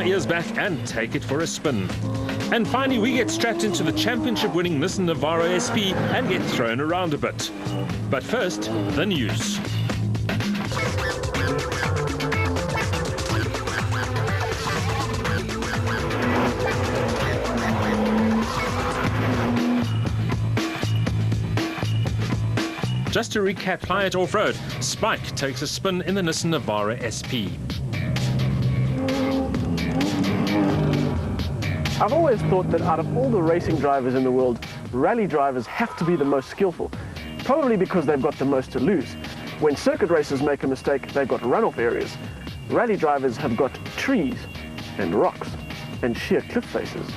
our ears back and take it for a spin. And finally, we get strapped into the championship-winning Nissan Navara SP and get thrown around a bit. But first, the news. Just to recap, Fly It Off-Road, Spike takes a spin in the Nissan Navara SP. I've always thought that out of all the racing drivers in the world, rally drivers have to be the most skillful, probably because they've got the most to lose. When circuit racers make a mistake, they've got runoff areas. Rally drivers have got trees and rocks and sheer cliff faces.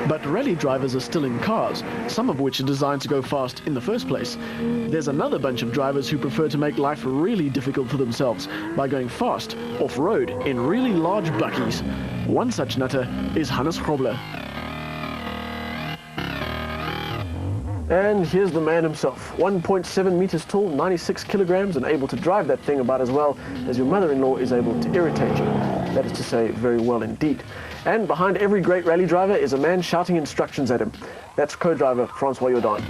But rally drivers are still in cars, some of which are designed to go fast in the first place. There's another bunch of drivers who prefer to make life really difficult for themselves by going fast, off-road, in really large buckies. One such nutter is Hannes Grobler. And here's the man himself, 1.7 meters tall, 96 kilograms, and able to drive that thing about as well as your mother-in-law is able to irritate you. That is to say, very well indeed. And behind every great rally driver is a man shouting instructions at him. That's co-driver Francois Jordan.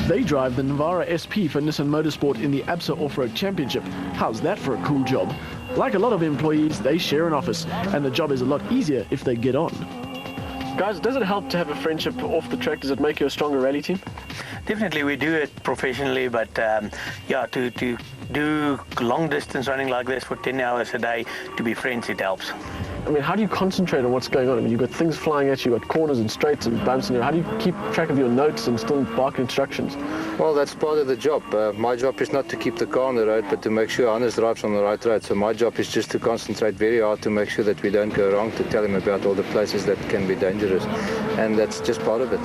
They drive the Navara SP for Nissan Motorsport in the ABSA Off-Road Championship. How's that for a cool job? Like a lot of employees, they share an office, and the job is a lot easier if they get on. Guys, does it help to have a friendship off the track? Does it make you a stronger rally team? Definitely, we do it professionally, but yeah, to do long distance running like this for 10 hours a day, to be friends, it helps. I mean, how do you concentrate on what's going on? I mean, you've got things flying at you, you've got corners and straights and bumps, and how do you keep track of your notes and still bark instructions? Well, that's part of the job. My job is not to keep the car on the road, but to make sure Hannes drives on the right road. So my job is just to concentrate very hard to make sure that we don't go wrong, to tell him about all the places that can be dangerous. And that's just part of it.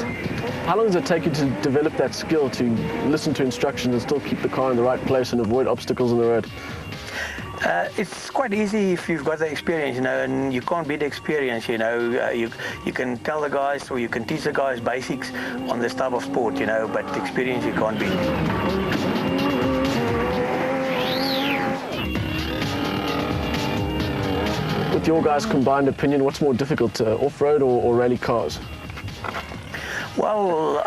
How long does it take you to develop that skill to listen to instructions and still keep the car in the right place and avoid obstacles on the road? It's quite easy if you've got the experience, you know, and you can't beat experience, you know. You can tell the guys, or you can teach the guys basics on this type of sport, you know, but experience you can't beat. With your guys' combined opinion, what's more difficult, off-road or rally cars? Well,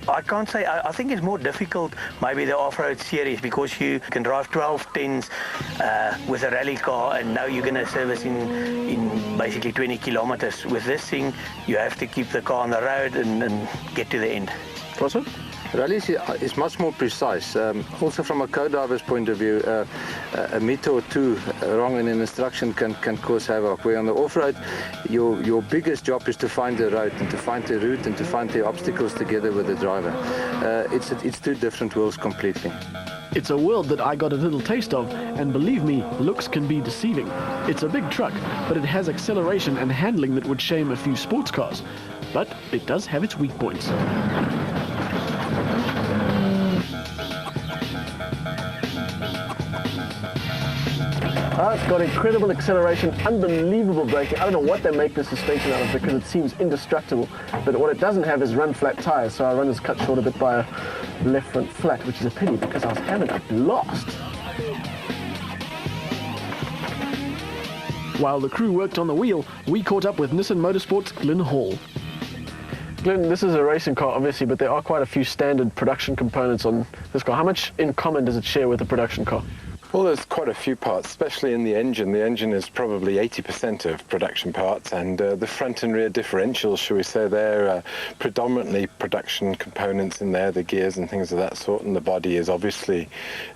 I can't say. I think it's more difficult, maybe the off-road series, because you can drive 12 10s with a rally car, and now you're going to service in basically 20 kilometers. With this thing, you have to keep the car on the road and get to the end. What's it? Rally is much more precise. Also from a co-driver's point of view, a meter or two wrong in an instruction can cause havoc. Where on the off-road, your biggest job is to find the road and to find the route and to find the obstacles together with the driver. It's two different worlds completely. It's a world that I got a little taste of, and believe me, looks can be deceiving. It's a big truck, but it has acceleration and handling that would shame a few sports cars. But it does have its weak points. It's got incredible acceleration, unbelievable braking. I don't know what they make the suspension out of because it seems indestructible. But what it doesn't have is run flat tyres, so our run is cut short a bit by a left front flat, which is a pity because I was having a blast. While the crew worked on the wheel, we caught up with Nissan Motorsport's Glyn Hall. Glyn, this is a racing car, obviously, but there are quite a few standard production components on this car. How much in common does it share with a production car? Well, there's quite a few parts, especially in the engine. The engine is probably 80% of production parts, and the front and rear differentials, shall we say, they're predominantly production components in there, the gears and things of that sort, and the body is obviously,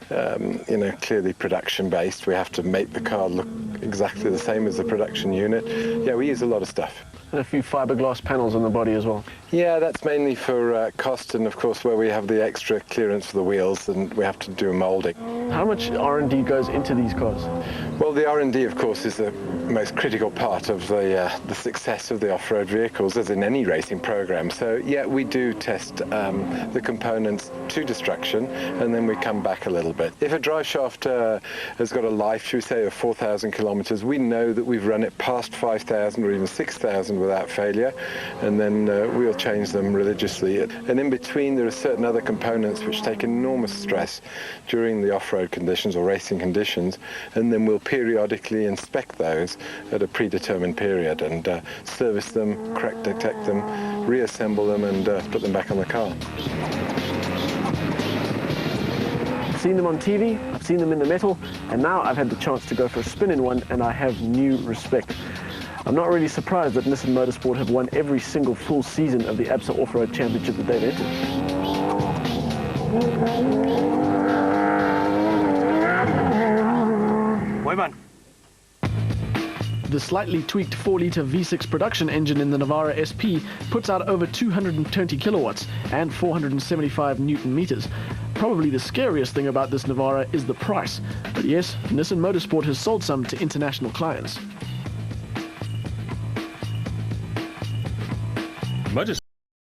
clearly production-based. We have to make the car look exactly the same as the production unit. Yeah, we use a lot of stuff. And a few fiberglass panels on the body as well. Yeah, that's mainly for cost, and of course where we have the extra clearance for the wheels, and we have to do moulding. How much R&D goes into these cars? Well, the R&D, of course, is the most critical part of the success of the off-road vehicles, as in any racing program. So, yeah, we do test the components to destruction, and then we come back a little bit. If a drive shaft has got a life, should we say, of 4,000 kilometers, we know that we've run it past 5,000 or even 6,000 without failure, and then we'll change them religiously. And in between, there are certain other components which take enormous stress during the off-road conditions or racing conditions, and then we'll periodically inspect those at a predetermined period and service them, correct detect them, reassemble them and put them back on the car. I've seen them on TV, I've seen them in the metal, and now I've had the chance to go for a spin in one, and I have new respect. I'm not really surprised that Nissan Motorsport have won every single full season of the ABSA Off-Road Championship that they've entered. Mooi man. The slightly tweaked 4-litre V6 production engine in the Navara SP puts out over 220 kilowatts and 475 newton meters. Probably the scariest thing about this Navara is the price. But yes, Nissan Motorsport has sold some to international clients.